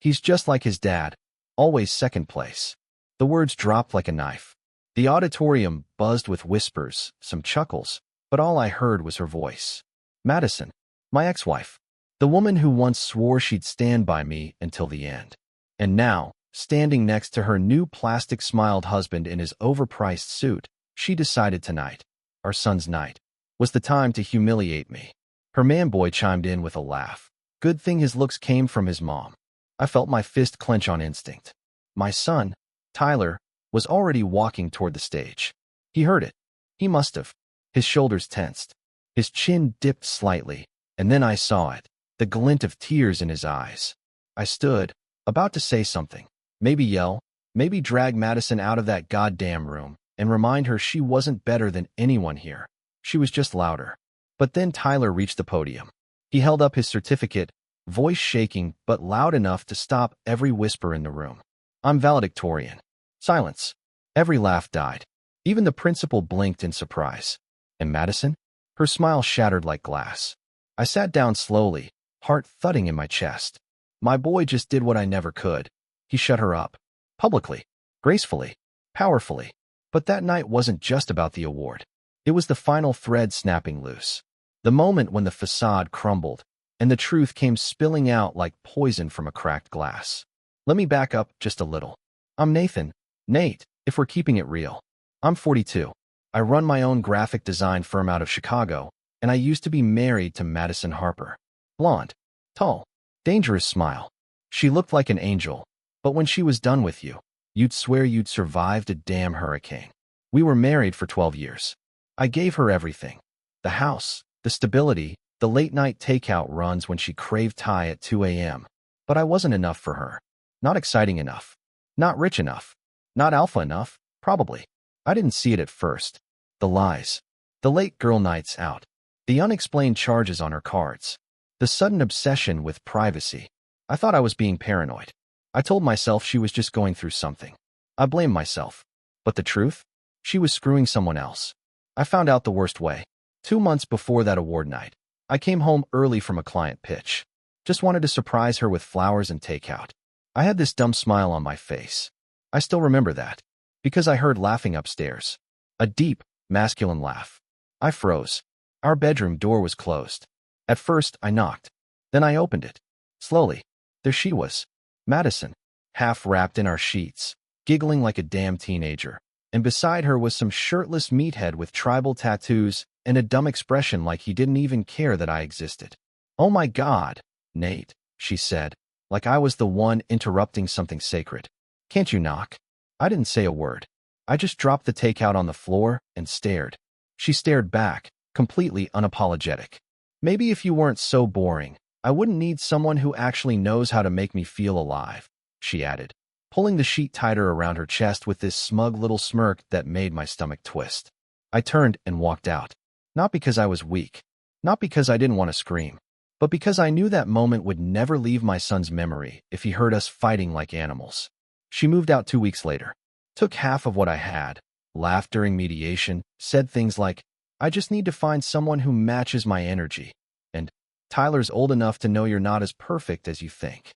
He's just like his dad, always second place. The words dropped like a knife. The auditorium buzzed with whispers, some chuckles, but all I heard was her voice. Madison, my ex-wife. The woman who once swore she'd stand by me until the end. And now, standing next to her new plastic-smiled husband in his overpriced suit, she decided tonight, our son's night, was the time to humiliate me. Her man-boy chimed in with a laugh. Good thing his looks came from his mom. I felt my fist clench on instinct. My son, Tyler, was already walking toward the stage. He heard it. He must have. His shoulders tensed. His chin dipped slightly, and then I saw it, the glint of tears in his eyes. I stood, about to say something, maybe yell, maybe drag Madison out of that goddamn room, and remind her she wasn't better than anyone here. She was just louder. But then Tyler reached the podium. He held up his certificate, voice shaking but loud enough to stop every whisper in the room. I'm valedictorian. Silence. Every laugh died. Even the principal blinked in surprise. And Madison? Her smile shattered like glass. I sat down slowly, heart thudding in my chest. My boy just did what I never could. He shut her up. Publicly. Gracefully. Powerfully. But that night wasn't just about the award. It was the final thread snapping loose. The moment when the facade crumbled, and the truth came spilling out like poison from a cracked glass. Let me back up just a little. I'm Nathan. Nate, if we're keeping it real. I'm 42. I run my own graphic design firm out of Chicago, and I used to be married to Madison Harper. Blonde. Tall. Dangerous smile. She looked like an angel, but when she was done with you, you'd swear you'd survived a damn hurricane. We were married for 12 years. I gave her everything. The house, the stability, the late-night takeout runs when she craved Thai at 2 a.m. But I wasn't enough for her. Not exciting enough. Not rich enough. Not alpha enough, probably. I didn't see it at first. The lies. The late girl nights out. The unexplained charges on her cards. The sudden obsession with privacy. I thought I was being paranoid. I told myself she was just going through something. I blamed myself. But the truth? She was screwing someone else. I found out the worst way. 2 months before that award night, I came home early from a client pitch. Just wanted to surprise her with flowers and takeout. I had this dumb smile on my face. I still remember that, because I heard laughing upstairs. A deep, masculine laugh. I froze. Our bedroom door was closed. At first, I knocked. Then I opened it. Slowly. There she was. Madison, half wrapped in our sheets, giggling like a damn teenager. And beside her was some shirtless meathead with tribal tattoos and a dumb expression like he didn't even care that I existed. Oh my God, Nate, she said, like I was the one interrupting something sacred. Can't you knock? I didn't say a word. I just dropped the takeout on the floor and stared. She stared back, completely unapologetic. Maybe if you weren't so boring, I wouldn't need someone who actually knows how to make me feel alive, she added, pulling the sheet tighter around her chest with this smug little smirk that made my stomach twist. I turned and walked out. Not because I was weak, not because I didn't want to scream, but because I knew that moment would never leave my son's memory if he heard us fighting like animals. She moved out 2 weeks later, took half of what I had, laughed during mediation, said things like, I just need to find someone who matches my energy, and Tyler's old enough to know you're not as perfect as you think.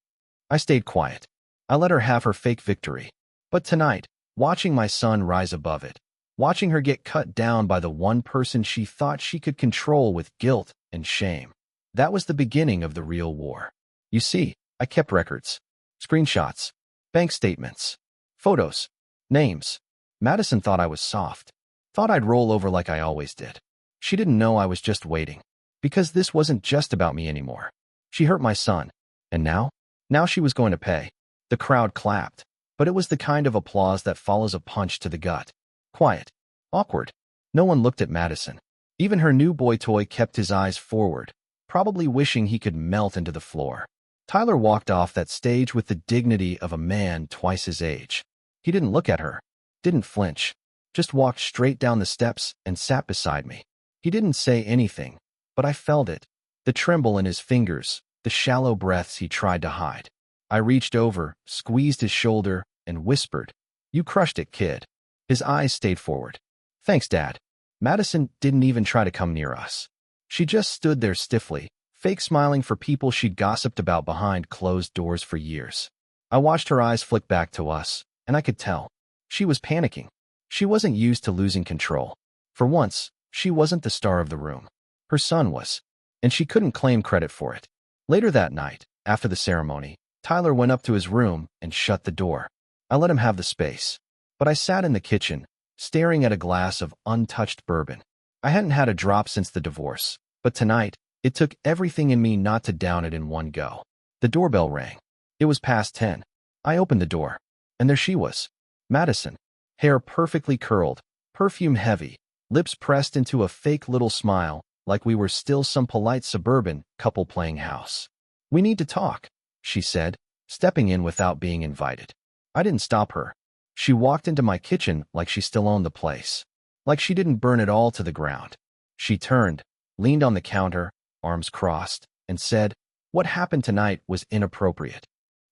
I stayed quiet. I let her have her fake victory. But tonight, watching my son rise above it, watching her get cut down by the one person she thought she could control with guilt and shame, that was the beginning of the real war. You see, I kept records, screenshots, bank statements, photos, names. Madison thought I was soft, thought I'd roll over like I always did. She didn't know I was just waiting, because this wasn't just about me anymore. She hurt my son, and now she was going to pay. The crowd clapped, but it was the kind of applause that follows a punch to the gut. Quiet. Awkward. No one looked at Madison. Even her new boy toy kept his eyes forward, probably wishing he could melt into the floor. Tyler walked off that stage with the dignity of a man twice his age. He didn't look at her, didn't flinch, just walked straight down the steps and sat beside me. He didn't say anything, but I felt it. The tremble in his fingers, the shallow breaths he tried to hide. I reached over, squeezed his shoulder, and whispered, You crushed it, kid. His eyes stayed forward. Thanks, Dad. Madison didn't even try to come near us. She just stood there stiffly, fake smiling for people she'd gossiped about behind closed doors for years. I watched her eyes flick back to us, and I could tell. She was panicking. She wasn't used to losing control. For once, she wasn't the star of the room. Her son was, and she couldn't claim credit for it. Later that night, after the ceremony, Tyler went up to his room and shut the door. I let him have the space, but I sat in the kitchen, staring at a glass of untouched bourbon. I hadn't had a drop since the divorce, but tonight, it took everything in me not to down it in one go. The doorbell rang. It was past 10. I opened the door, and there she was, Madison, hair perfectly curled, perfume heavy, lips pressed into a fake little smile, like we were still some polite suburban couple playing house. "We need to talk," she said, stepping in without being invited. I didn't stop her. She walked into my kitchen like she still owned the place, like she didn't burn it all to the ground. She turned, leaned on the counter, arms crossed, and said, "What happened tonight was inappropriate."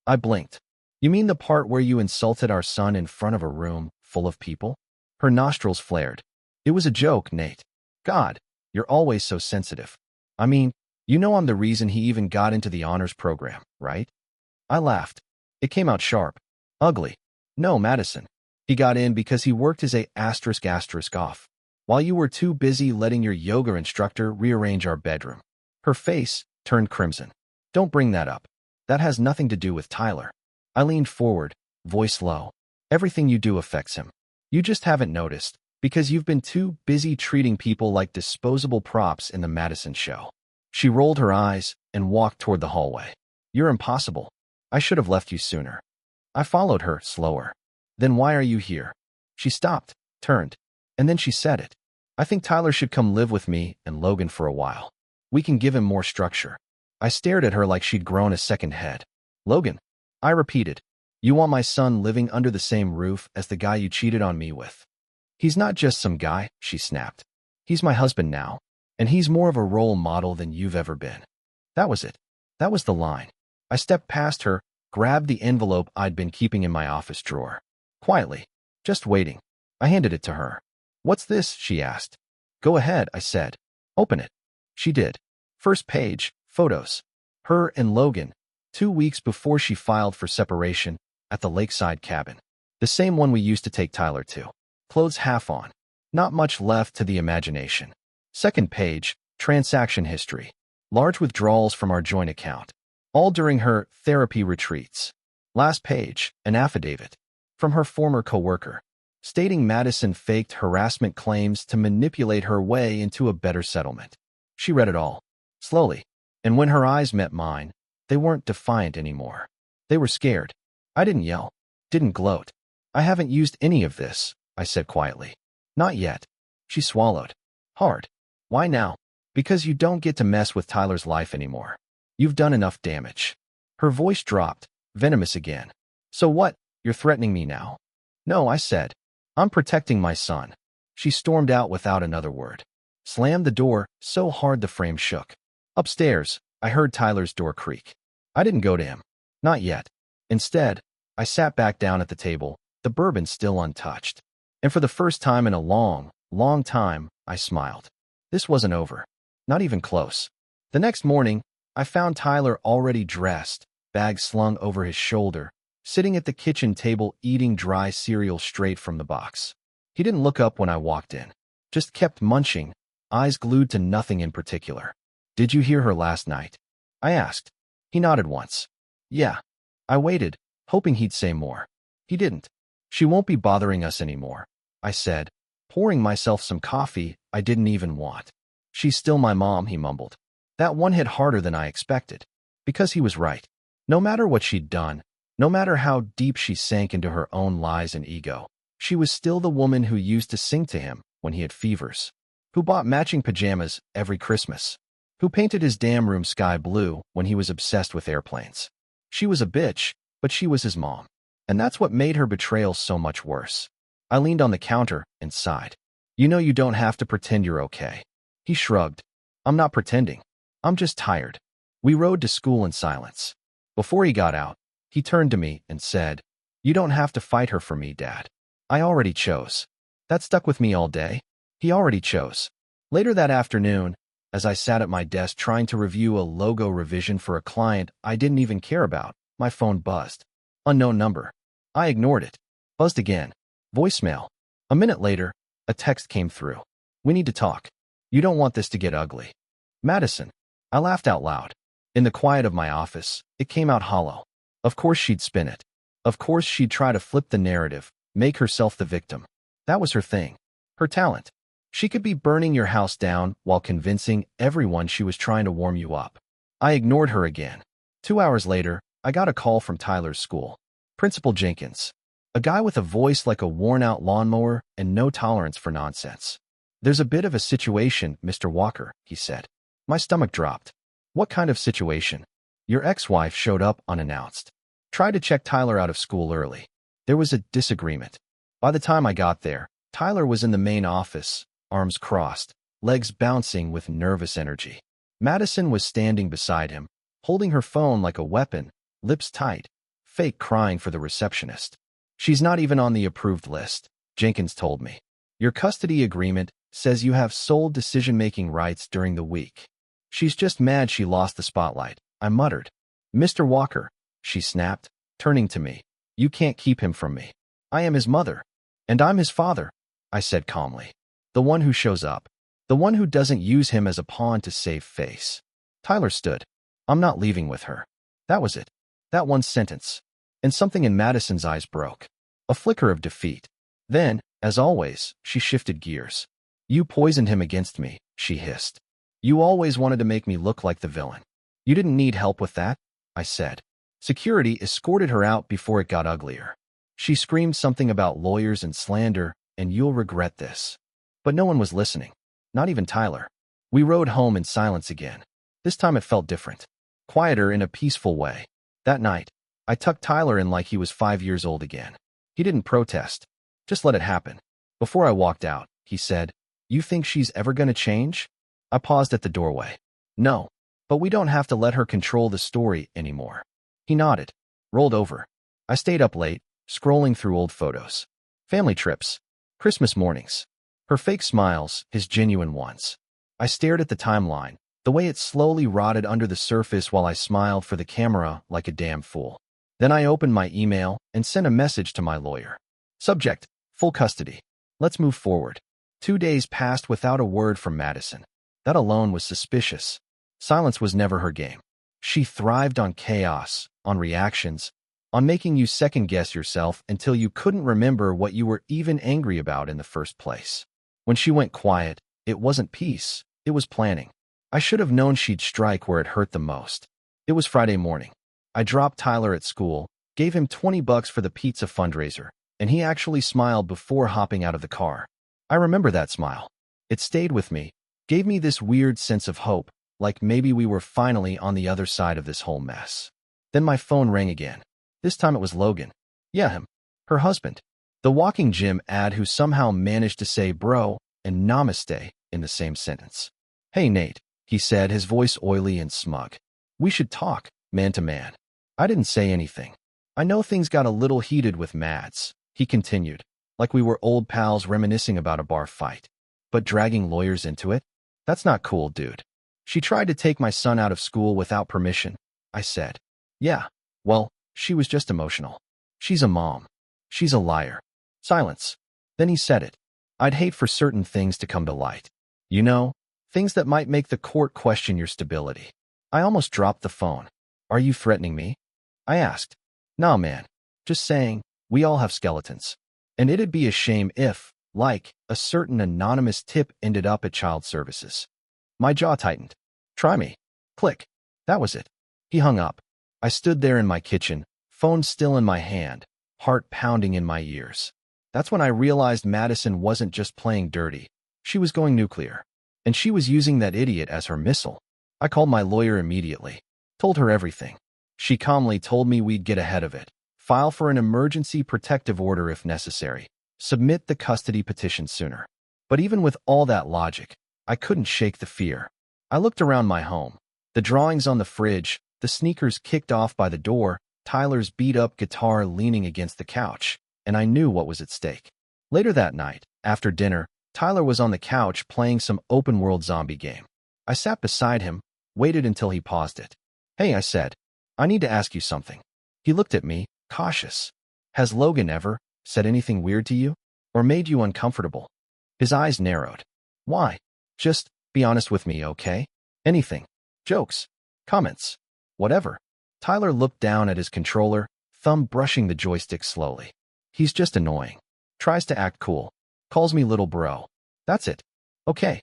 I blinked. "You mean the part where you insulted our son in front of a room full of people?" Her nostrils flared. "It was a joke, Nate. God, you're always so sensitive. I mean, you know I'm the reason he even got into the honors program, right?" I laughed. It came out sharp. Ugly. "No, Madison. He got in because he worked his *** off, while you were too busy letting your yoga instructor rearrange our bedroom." Her face turned crimson. "Don't bring that up. That has nothing to do with Tyler." I leaned forward, voice low. "Everything you do affects him. You just haven't noticed, because you've been too busy treating people like disposable props in the Madison show." She rolled her eyes and walked toward the hallway. "You're impossible. I should have left you sooner." I followed her, slower. "Then why are you here?" She stopped, turned, and then she said it. "I think Tyler should come live with me and Logan for a while. We can give him more structure." I stared at her like she'd grown a second head. "Logan," I repeated. "You want my son living under the same roof as the guy you cheated on me with?" "He's not just some guy," she snapped. "He's my husband now, and he's more of a role model than you've ever been." That was it. That was the line. I stepped past her, grabbed the envelope I'd been keeping in my office drawer. Quietly, just waiting, I handed it to her. "What's this?" she asked. "Go ahead," I said. "Open it." She did. First page, photos. Her and Logan, 2 weeks before she filed for separation, at the lakeside cabin. The same one we used to take Tyler to. Clothes half on. Not much left to the imagination. Second page, transaction history. Large withdrawals from our joint account. All during her therapy retreats. Last page, an affidavit. From her former coworker, stating Madison faked harassment claims to manipulate her way into a better settlement. She read it all, slowly, and when her eyes met mine, they weren't defiant anymore. They were scared. I didn't yell, didn't gloat. "I haven't used any of this," I said quietly. "Not yet." She swallowed. Hard. "Why now?" "Because you don't get to mess with Tyler's life anymore. You've done enough damage." Her voice dropped, venomous again. "So what? You're threatening me now?" "No," I said. "I'm protecting my son." She stormed out without another word. Slammed the door so hard the frame shook. Upstairs, I heard Tyler's door creak. I didn't go to him. Not yet. Instead, I sat back down at the table, the bourbon still untouched. And for the first time in a long, long time, I smiled. This wasn't over. Not even close. The next morning, I found Tyler already dressed, bag slung over his shoulder, sitting at the kitchen table eating dry cereal straight from the box. He didn't look up when I walked in. Just kept munching, eyes glued to nothing in particular. "Did you hear her last night?" I asked. He nodded once. "Yeah." I waited, hoping he'd say more. He didn't. "She won't be bothering us anymore," I said, pouring myself some coffee I didn't even want. "She's still my mom," he mumbled. That one hit harder than I expected, because he was right. No matter what she'd done, no matter how deep she sank into her own lies and ego, she was still the woman who used to sing to him when he had fevers, who bought matching pajamas every Christmas, who painted his damn room sky blue when he was obsessed with airplanes. She was a bitch, but she was his mom. And that's what made her betrayal so much worse. I leaned on the counter and sighed. "You know you don't have to pretend you're okay." He shrugged. "I'm not pretending. I'm just tired." We rode to school in silence. Before he got out, he turned to me and said, "You don't have to fight her for me, Dad. I already chose." That stuck with me all day. He already chose. Later that afternoon, as I sat at my desk trying to review a logo revision for a client I didn't even care about, my phone buzzed. Unknown number. I ignored it. Buzzed again. Voicemail. A minute later, a text came through. We need to talk. You don't want this to get ugly. Madison. I laughed out loud. In the quiet of my office, it came out hollow. Of course she'd spin it. Of course she'd try to flip the narrative, make herself the victim. That was her thing. Her talent. She could be burning your house down while convincing everyone she was trying to warm you up. I ignored her again. 2 hours later, I got a call from Tyler's school. Principal Jenkins. A guy with a voice like a worn-out lawnmower and no tolerance for nonsense. There's a bit of a situation, Mr. Walker, he said. My stomach dropped. What kind of situation? Your ex-wife showed up unannounced. Tried to check Tyler out of school early. There was a disagreement. By the time I got there, Tyler was in the main office, arms crossed, legs bouncing with nervous energy. Madison was standing beside him, holding her phone like a weapon, lips tight, fake crying for the receptionist. She's not even on the approved list, Jenkins told me. Your custody agreement says you have sole decision-making rights during the week. She's just mad she lost the spotlight, I muttered. Mr. Walker, she snapped, turning to me. You can't keep him from me. I am his mother. And I'm his father, I said calmly. The one who shows up. The one who doesn't use him as a pawn to save face. Tyler stood. I'm not leaving with her. That was it. That one sentence. And something in Madison's eyes broke. A flicker of defeat. Then, as always, she shifted gears. You poisoned him against me, she hissed. You always wanted to make me look like the villain. You didn't need help with that, I said. Security escorted her out before it got uglier. She screamed something about lawyers and slander, and you'll regret this. But no one was listening. Not even Tyler. We rode home in silence again. This time it felt different. Quieter in a peaceful way. That night, I tucked Tyler in like he was 5 years old again. He didn't protest. Just let it happen. Before I walked out, he said, You think she's ever gonna change? I paused at the doorway. No, but we don't have to let her control the story anymore. He nodded, rolled over. I stayed up late, scrolling through old photos. Family trips. Christmas mornings. Her fake smiles, his genuine ones. I stared at the timeline, the way it slowly rotted under the surface while I smiled for the camera like a damn fool. Then I opened my email and sent a message to my lawyer. Subject, full custody. Let's move forward. 2 days passed without a word from Madison. That alone was suspicious. Silence was never her game. She thrived on chaos, on reactions, on making you second-guess yourself until you couldn't remember what you were even angry about in the first place. When she went quiet, it wasn't peace, it was planning. I should have known she'd strike where it hurt the most. It was Friday morning. I dropped Tyler at school, gave him $20 for the pizza fundraiser, and he actually smiled before hopping out of the car. I remember that smile. It stayed with me, gave me this weird sense of hope, like maybe we were finally on the other side of this whole mess. Then my phone rang again. This time it was Logan. Yeah, him. Her husband. The walking gym ad who somehow managed to say bro and namaste in the same sentence. Hey, Nate, he said, his voice oily and smug. We should talk, man to man. I didn't say anything. I know things got a little heated with Mads, he continued, like we were old pals reminiscing about a bar fight. But dragging lawyers into it? That's not cool, dude. She tried to take my son out of school without permission, I said. Yeah, well, she was just emotional. She's a mom. She's a liar. Silence. Then he said it. I'd hate for certain things to come to light. You know, things that might make the court question your stability. I almost dropped the phone. Are you threatening me? I asked. Nah, man. Just saying, we all have skeletons. And it'd be a shame if, like, a certain anonymous tip ended up at child services. My jaw tightened. Try me. Click. That was it. He hung up. I stood there in my kitchen, phone still in my hand, heart pounding in my ears. That's when I realized Madison wasn't just playing dirty. She was going nuclear. And she was using that idiot as her missile. I called my lawyer immediately. Told her everything. She calmly told me we'd get ahead of it. File for an emergency protective order if necessary. Submit the custody petition sooner. But even with all that logic, I couldn't shake the fear. I looked around my home. The drawings on the fridge, the sneakers kicked off by the door, Tyler's beat-up guitar leaning against the couch, and I knew what was at stake. Later that night, after dinner, Tyler was on the couch playing some open-world zombie game. I sat beside him, waited until he paused it. Hey, I said, I need to ask you something. He looked at me, cautious. Has Logan ever said anything weird to you? Or made you uncomfortable? His eyes narrowed. Why? Just be honest with me, okay? Anything. Jokes. Comments. Whatever. Tyler looked down at his controller, thumb brushing the joystick slowly. He's just annoying. Tries to act cool. Calls me little bro. That's it. Okay,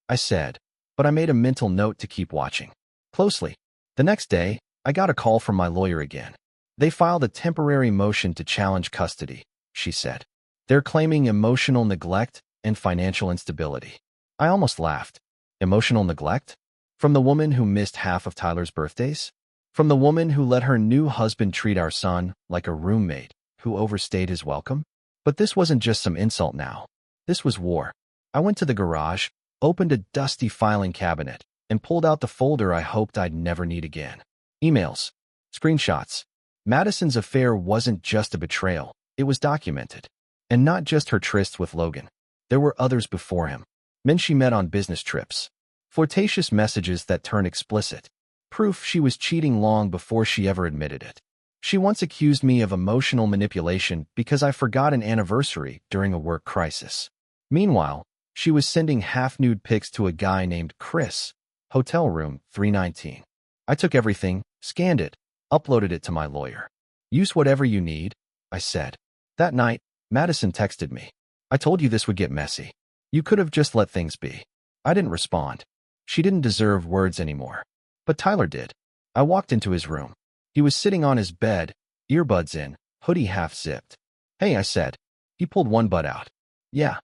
I said, but I made a mental note to keep watching closely. The next day, I got a call from my lawyer again. They filed a temporary motion to challenge custody, she said. They're claiming emotional neglect and financial instability. I almost laughed. Emotional neglect? From the woman who missed half of Tyler's birthdays? From the woman who let her new husband treat our son like a roommate who overstayed his welcome? But this wasn't just some insult now. This was war. I went to the garage, opened a dusty filing cabinet, and pulled out the folder I hoped I'd never need again. Emails. Screenshots. Madison's affair wasn't just a betrayal. It was documented. And not just her tryst with Logan. There were others before him. Men she met on business trips. Flirtatious messages that turned explicit. Proof she was cheating long before she ever admitted it. She once accused me of emotional manipulation because I forgot an anniversary during a work crisis. Meanwhile, she was sending half-nude pics to a guy named Chris, hotel room 319. I took everything, scanned it, uploaded it to my lawyer. Use whatever you need, I said. That night, Madison texted me. I told you this would get messy. You could have just let things be. I didn't respond. She didn't deserve words anymore. But Tyler did. I walked into his room. He was sitting on his bed, earbuds in, hoodie half-zipped. Hey, I said. He pulled one butt out. Yeah.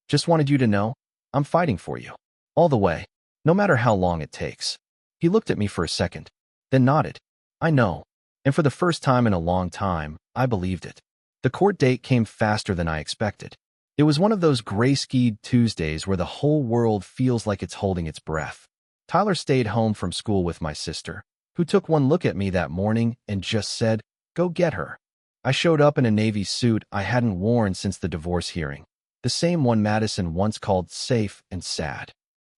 Just wanted you to know, I'm fighting for you. All the way. No matter how long it takes. He looked at me for a second, then nodded. I know. And for the first time in a long time, I believed it. The court date came faster than I expected. It was one of those gray-skied Tuesdays where the whole world feels like it's holding its breath. Tyler stayed home from school with my sister, who took one look at me that morning and just said, "Go get her." I showed up in a navy suit I hadn't worn since the divorce hearing, the same one Madison once called safe and sad.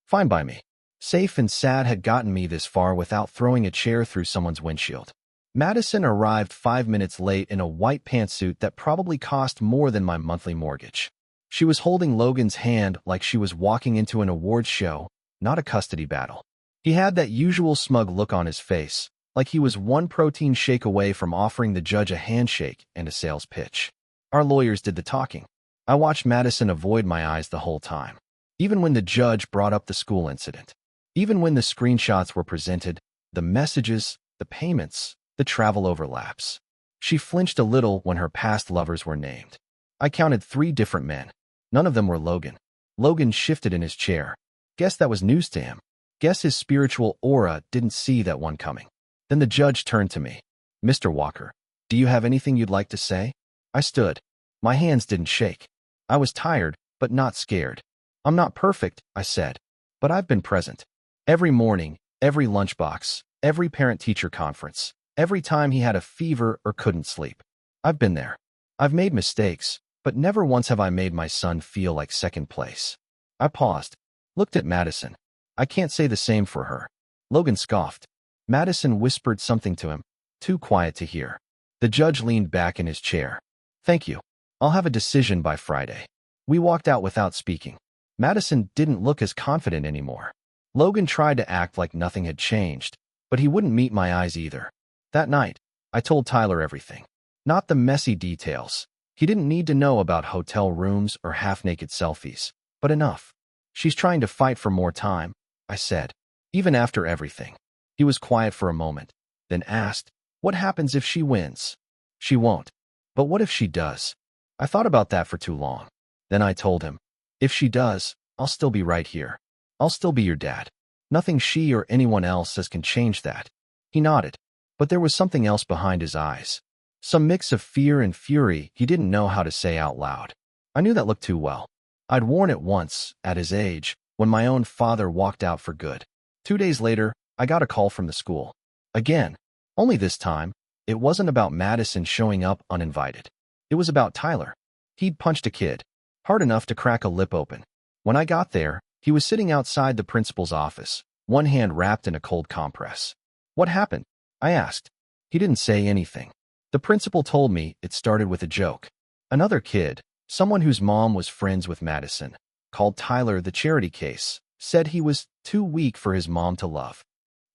Fine by me. Safe and sad had gotten me this far without throwing a chair through someone's windshield. Madison arrived 5 minutes late in a white pantsuit that probably cost more than my monthly mortgage. She was holding Logan's hand like she was walking into an awards show, not a custody battle. He had that usual smug look on his face, like he was one protein shake away from offering the judge a handshake and a sales pitch. Our lawyers did the talking. I watched Madison avoid my eyes the whole time. Even when the judge brought up the school incident. Even when the screenshots were presented, the messages, the payments, the travel overlaps. She flinched a little when her past lovers were named. I counted 3 different men. None of them were Logan. Logan shifted in his chair. Guess that was news to him. Guess his spiritual aura didn't see that one coming. Then the judge turned to me. Mr. Walker, do you have anything you'd like to say? I stood. My hands didn't shake. I was tired, but not scared. I'm not perfect, I said, but I've been present. Every morning, every lunchbox, every parent-teacher conference, every time he had a fever or couldn't sleep. I've been there. I've made mistakes, but never once have I made my son feel like second place. I paused, looked at Madison. I can't say the same for her. Logan scoffed. Madison whispered something to him, too quiet to hear. The judge leaned back in his chair. Thank you. I'll have a decision by Friday. We walked out without speaking. Madison didn't look as confident anymore. Logan tried to act like nothing had changed, but he wouldn't meet my eyes either. That night, I told Tyler everything. Not the messy details. He didn't need to know about hotel rooms or half-naked selfies, but enough. She's trying to fight for more time, I said, even after everything. He was quiet for a moment, then asked, what happens if she wins? She won't. But what if she does? I thought about that for too long. Then I told him, if she does, I'll still be right here. I'll still be your dad. Nothing she or anyone else says can change that. He nodded, but there was something else behind his eyes. Some mix of fear and fury he didn't know how to say out loud. I knew that looked too well. I'd worn it once, at his age, when my own father walked out for good. 2 days later, I got a call from the school. Again, only this time, it wasn't about Madison showing up uninvited. It was about Tyler. He'd punched a kid, hard enough to crack a lip open. When I got there, he was sitting outside the principal's office, one hand wrapped in a cold compress. What happened? I asked. He didn't say anything. The principal told me it started with a joke. Another kid, someone whose mom was friends with Madison, called Tyler the charity case, said he was too weak for his mom to love.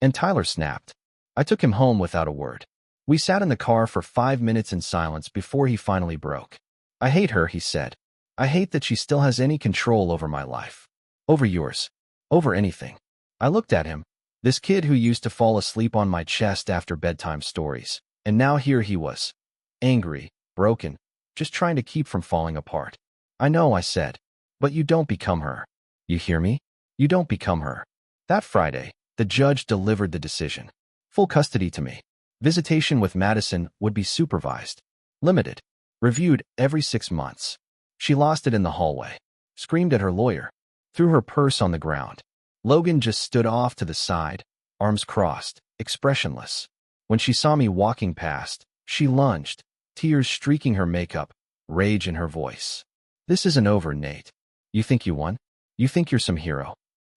And Tyler snapped. I took him home without a word. We sat in the car for 5 minutes in silence before he finally broke. I hate her, he said. I hate that she still has any control over my life. Over yours. Over anything. I looked at him, this kid who used to fall asleep on my chest after bedtime stories, and now here he was. Angry, broken, just trying to keep from falling apart. I know, I said. But you don't become her. You hear me? You don't become her. That Friday, the judge delivered the decision. Full custody to me. Visitation with Madison would be supervised. Limited. Reviewed every 6 months. She lost it in the hallway. Screamed at her lawyer. Threw her purse on the ground. Logan just stood off to the side, arms crossed, expressionless. When she saw me walking past, she lunged, tears streaking her makeup, rage in her voice. This isn't over, Nate. You think you won? You think you're some hero?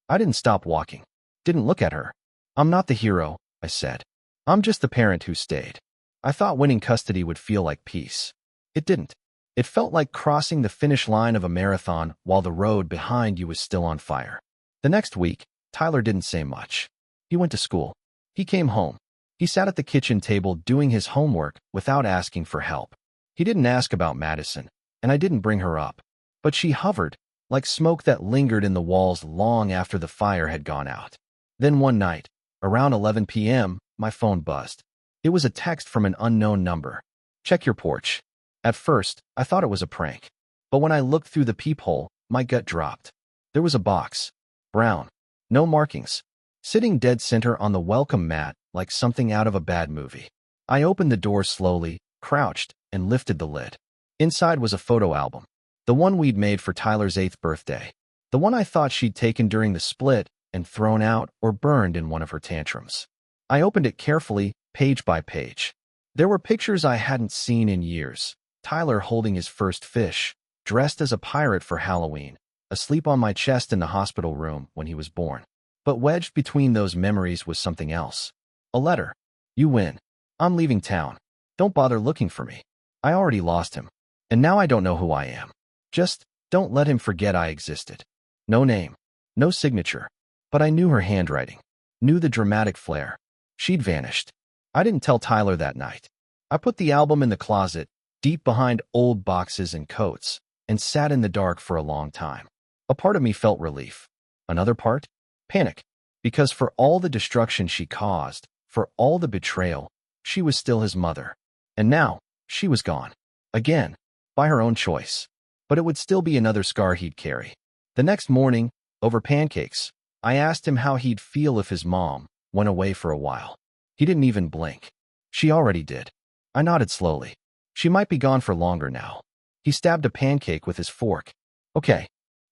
I didn't stop walking. Didn't look at her. I'm not the hero, I said. I'm just the parent who stayed. I thought winning custody would feel like peace. It didn't. It felt like crossing the finish line of a marathon while the road behind you was still on fire. The next week, Tyler didn't say much. He went to school. He came home. He sat at the kitchen table doing his homework without asking for help. He didn't ask about Madison, and I didn't bring her up. But she hovered, like smoke that lingered in the walls long after the fire had gone out. Then one night, around 11 p.m., my phone buzzed. It was a text from an unknown number. Check your porch. At first, I thought it was a prank. But when I looked through the peephole, my gut dropped. There was a box. Brown. No markings. Sitting dead center on the welcome mat like something out of a bad movie. I opened the door slowly, crouched, and lifted the lid. Inside was a photo album. The one we'd made for Tyler's 8th birthday. The one I thought she'd taken during the split and thrown out or burned in one of her tantrums. I opened it carefully, page by page. There were pictures I hadn't seen in years. Tyler holding his first fish, dressed as a pirate for Halloween, asleep on my chest in the hospital room when he was born. But wedged between those memories was something else. A letter. You win. I'm leaving town. Don't bother looking for me. I already lost him. And now I don't know who I am. Just don't let him forget I existed. No name. No signature. But I knew her handwriting. Knew the dramatic flair. She'd vanished. I didn't tell Tyler that night. I put the album in the closet, deep behind old boxes and coats, and sat in the dark for a long time. A part of me felt relief. Another part? Panic. Because for all the destruction she caused, for all the betrayal, she was still his mother. And now, she was gone. Again. By her own choice. But it would still be another scar he'd carry. The next morning, over pancakes, I asked him how he'd feel if his mom went away for a while. He didn't even blink. She already did. I nodded slowly. She might be gone for longer now. He stabbed a pancake with his fork. Okay.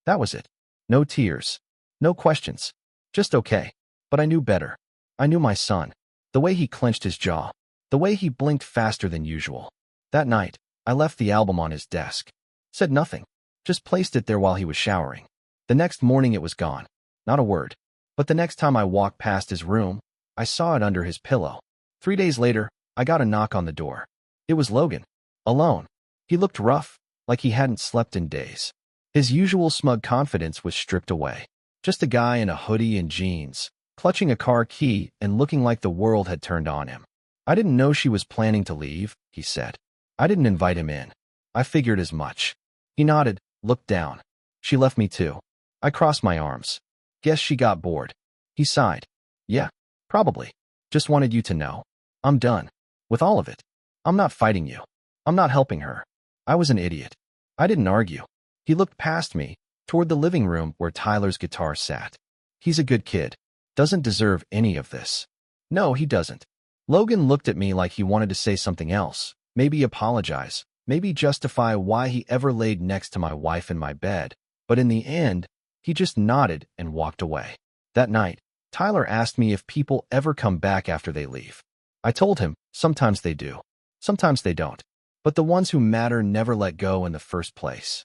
That was it. No tears. No questions. Just okay. But I knew better. I knew my son. The way he clenched his jaw. The way he blinked faster than usual. That night, I left the album on his desk. Said nothing. Just placed it there while he was showering. The next morning it was gone. Not a word. But the next time I walked past his room, I saw it under his pillow. 3 days later, I got a knock on the door. It was Logan. Alone. He looked rough, like he hadn't slept in days. His usual smug confidence was stripped away. Just a guy in a hoodie and jeans, clutching a car key and looking like the world had turned on him. I didn't know she was planning to leave, he said. I didn't invite him in. I figured as much. He nodded, looked down. She left me too. I crossed my arms. Guess she got bored. He sighed. Yeah, probably. Just wanted you to know. I'm done. With all of it. I'm not fighting you. I'm not helping her. I was an idiot. I didn't argue. He looked past me, toward the living room where Tyler's guitar sat. He's a good kid. Doesn't deserve any of this. No, he doesn't. Logan looked at me like he wanted to say something else. Maybe apologize. Maybe justify why he ever laid next to my wife in my bed. But in the end, he just nodded and walked away. That night, Tyler asked me if people ever come back after they leave. I told him, sometimes they do. Sometimes they don't. But the ones who matter never let go in the first place.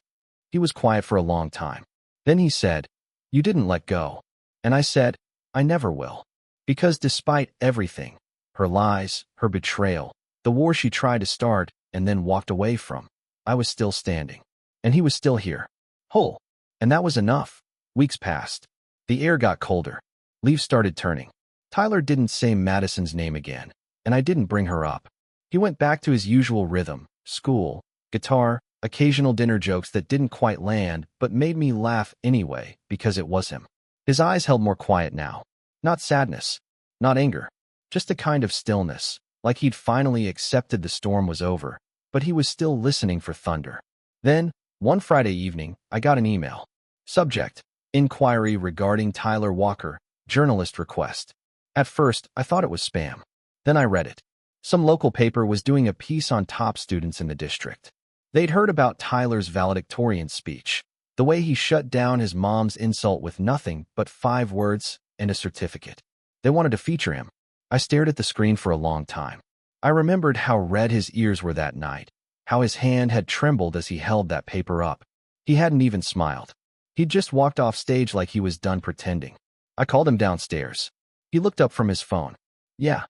He was quiet for a long time. Then he said, you didn't let go. And I said, I never will. Because despite everything, her lies, her betrayal, The war she tried to start and then walked away from. I was still standing. And he was still here. Whole. And that was enough. Weeks passed. The air got colder. Leaves started turning. Tyler didn't say Madison's name again, and I didn't bring her up. He went back to his usual rhythm, school, guitar, occasional dinner jokes that didn't quite land but made me laugh anyway because it was him. His eyes held more quiet now. Not sadness. Not anger. Just a kind of stillness, like he'd finally accepted the storm was over, but he was still listening for thunder. Then, one Friday evening, I got an email. Subject: Inquiry regarding Tyler Walker, journalist request. At first, I thought it was spam. Then I read it. Some local paper was doing a piece on top students in the district. They'd heard about Tyler's valedictorian speech, the way he shut down his mom's insult with nothing but 5 words and a certificate. They wanted to feature him. I stared at the screen for a long time. I remembered how red his ears were that night, how his hand had trembled as he held that paper up. He hadn't even smiled. He'd just walked off stage like he was done pretending. I called him downstairs. He looked up from his phone. Yeah.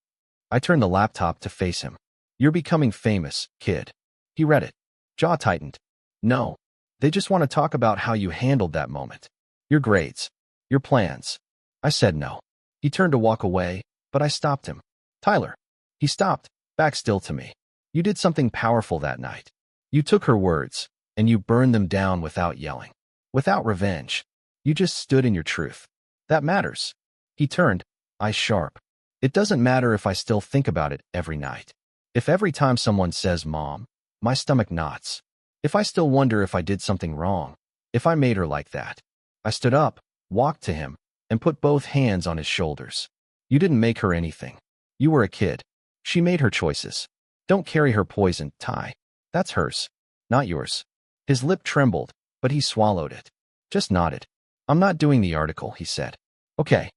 I turned the laptop to face him. You're becoming famous, kid. He read it. Jaw tightened. No. They just want to talk about how you handled that moment. Your grades. Your plans. I said no. He turned to walk away, but I stopped him. Tyler. He stopped, back still to me. You did something powerful that night. You took her words, and you burned them down without yelling. Without revenge. You just stood in your truth. That matters. He turned, eyes sharp. It doesn't matter if I still think about it every night. If every time someone says mom, my stomach knots. If I still wonder if I did something wrong. If I made her like that. I stood up, walked to him, and put both hands on his shoulders. You didn't make her anything. You were a kid. She made her choices. Don't carry her poison, Ty. That's hers, not yours. His lip trembled, but he swallowed it. Just nodded. I'm not doing the article, he said. Okay.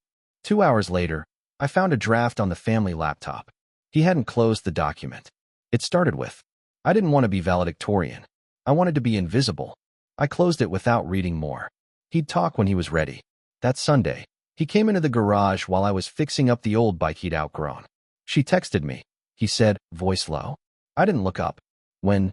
2 hours later, I found a draft on the family laptop. He hadn't closed the document. It started with, I didn't want to be valedictorian. I wanted to be invisible. I closed it without reading more. He'd talk when he was ready. That Sunday, he came into the garage while I was fixing up the old bike he'd outgrown. She texted me, he said, voice low. I didn't look up. When?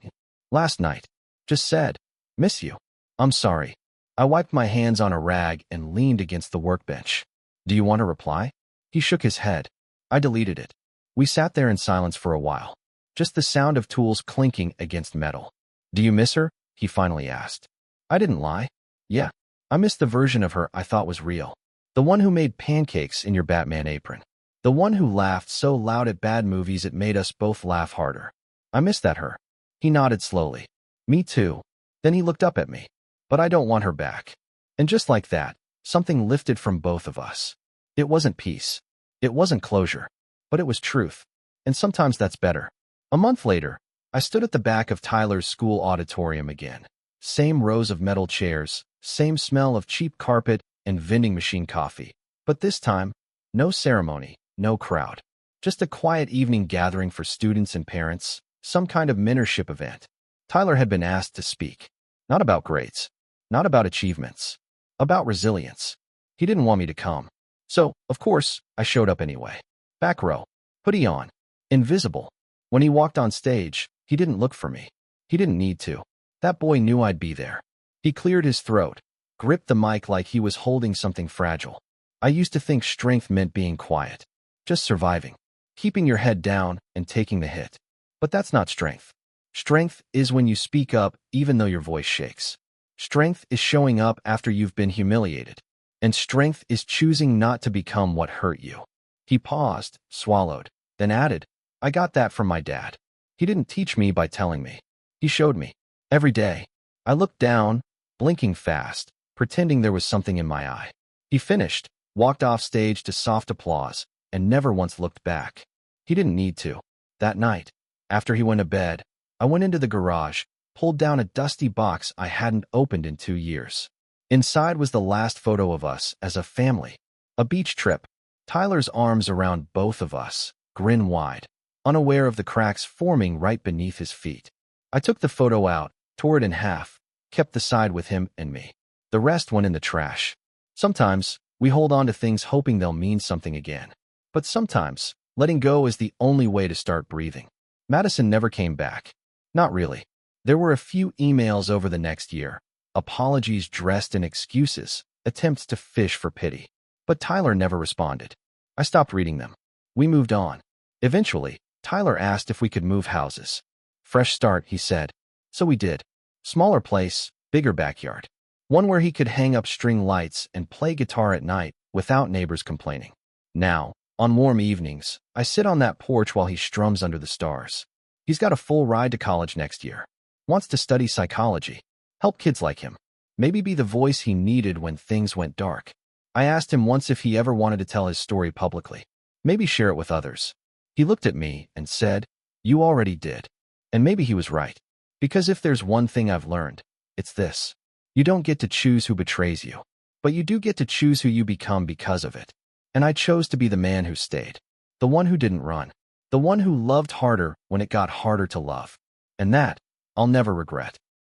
Last night. Just said, miss you. I'm sorry. I wiped my hands on a rag and leaned against the workbench. Do you want a reply? He shook his head. I deleted it. We sat there in silence for a while. Just the sound of tools clinking against metal. Do you miss her? He finally asked. I didn't lie. Yeah. I miss the version of her I thought was real. The one who made pancakes in your Batman apron. The one who laughed so loud at bad movies it made us both laugh harder. I miss that her. He nodded slowly. Me too. Then he looked up at me. But I don't want her back. And just like that, something lifted from both of us. It wasn't peace. It wasn't closure. But it was truth. And sometimes that's better. A month later, I stood at the back of Tyler's school auditorium again. Same rows of metal chairs, same smell of cheap carpet and vending machine coffee. But this time, no ceremony, no crowd. Just a quiet evening gathering for students and parents, some kind of mentorship event. Tyler had been asked to speak. Not about grades. Not about achievements. About resilience. He didn't want me to come. So, of course, I showed up anyway. Back row. Hoodie on. Invisible. When he walked on stage, he didn't look for me. He didn't need to. That boy knew I'd be there. He cleared his throat, gripped the mic like he was holding something fragile. I used to think strength meant being quiet. Just surviving. Keeping your head down and taking the hit. But that's not strength. Strength is when you speak up even though your voice shakes. Strength is showing up after you've been humiliated. And strength is choosing not to become what hurt you. He paused, swallowed, then added, I got that from my dad. He didn't teach me by telling me. He showed me. Every day. I looked down, blinking fast, pretending there was something in my eye. He finished, walked off stage to soft applause, and never once looked back. He didn't need to. That night, after he went to bed, I went into the garage, pulled down a dusty box I hadn't opened in 2 years. Inside was the last photo of us as a family. A beach trip. Tyler's arms around both of us, grin wide, unaware of the cracks forming right beneath his feet. I took the photo out, tore it in half, kept the side with him and me. The rest went in the trash. Sometimes, we hold on to things hoping they'll mean something again. But sometimes, letting go is the only way to start breathing. Madison never came back. Not really. There were a few emails over the next year, apologies dressed in excuses, attempts to fish for pity. But Tyler never responded. I stopped reading them. We moved on. Eventually, Tyler asked if we could move houses. Fresh start, he said. So we did. Smaller place, bigger backyard. One where he could hang up string lights and play guitar at night without neighbors complaining. Now, on warm evenings, I sit on that porch while he strums under the stars. He's got a full ride to college next year. Wants to study psychology. Help kids like him. Maybe be the voice he needed when things went dark. I asked him once if he ever wanted to tell his story publicly. Maybe share it with others. He looked at me and said, "You already did." And maybe he was right. Because if there's one thing I've learned, it's this. You don't get to choose who betrays you, but you do get to choose who you become because of it. And I chose to be the man who stayed. The one who didn't run. The one who loved harder when it got harder to love. And that, I'll never regret.